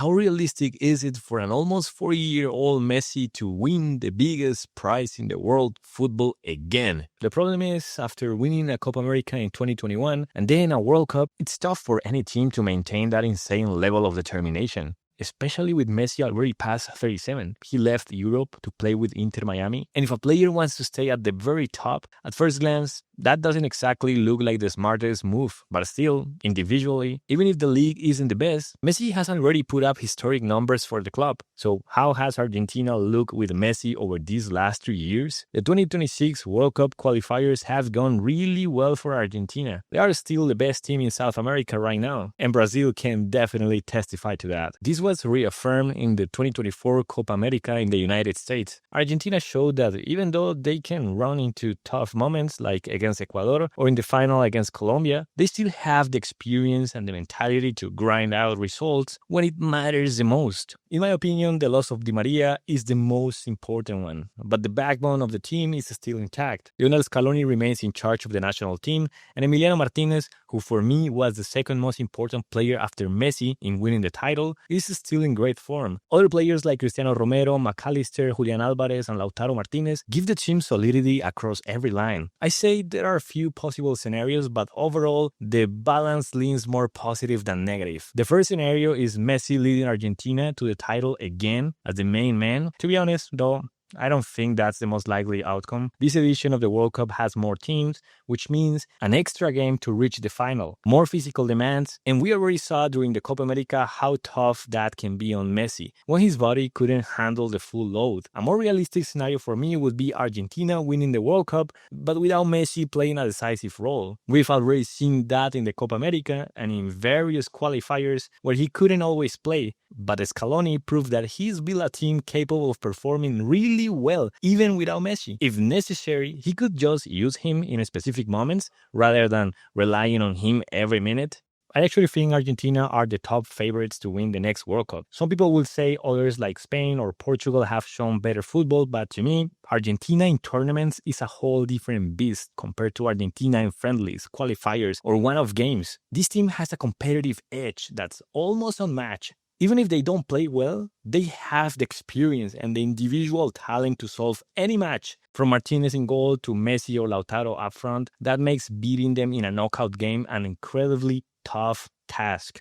How realistic is it for an almost 40-year-old Messi to win the biggest prize in the world, football, again? The problem is, after winning a Copa America in 2021 and then a World Cup, it's tough for any team to maintain that insane level of determination. Especially with Messi already past 37. He left Europe to play with Inter Miami. And if a player wants to stay at the very top, at first glance, that doesn't exactly look like the smartest move. But still, individually, even if the league isn't the best, Messi has already put up historic numbers for the club. So how has Argentina looked with Messi over these last 3 years? The 2026 World Cup qualifiers have gone really well for Argentina. They are still the best team in South America right now. And Brazil can definitely testify to that. This was reaffirmed in the 2024 Copa America in the United States. Argentina showed that even though they can run into tough moments like against Ecuador or in the final against Colombia, they still have the experience and the mentality to grind out results when it matters the most. In my opinion, the loss of Di Maria is the most important one, but the backbone of the team is still intact. Lionel Scaloni remains in charge of the national team, and Emiliano Martinez, who for me was the second most important player after Messi in winning the title, is still in great form. Other players like Cristiano Romero, McAllister, Julian Alvarez, and Lautaro Martinez give the team solidity across every line. I say there are a few possible scenarios, but overall, the balance leans more positive than negative. The first scenario is Messi leading Argentina to the title again as the main man. To be honest, though, I don't think that's the most likely outcome. This edition of the World Cup has more teams, which means an extra game to reach the final, more physical demands, and we already saw during the Copa America how tough that can be on Messi when his body couldn't handle the full load. A more realistic scenario for me would be Argentina winning the World Cup, but without Messi playing a decisive role. We've already seen that in the Copa America and in various qualifiers where he couldn't always play, but Scaloni proved that he's built a team capable of performing really well, even without Messi. If necessary, he could just use him in specific moments rather than relying on him every minute. I actually think Argentina are the top favorites to win the next World Cup. Some people will say others like Spain or Portugal have shown better football, but to me, Argentina in tournaments is a whole different beast compared to Argentina in friendlies, qualifiers, or one-off games. This team has a competitive edge that's almost unmatched. Even if they don't play well, they have the experience and the individual talent to solve any match. From Martinez in goal to Messi or Lautaro up front, that makes beating them in a knockout game an incredibly tough task.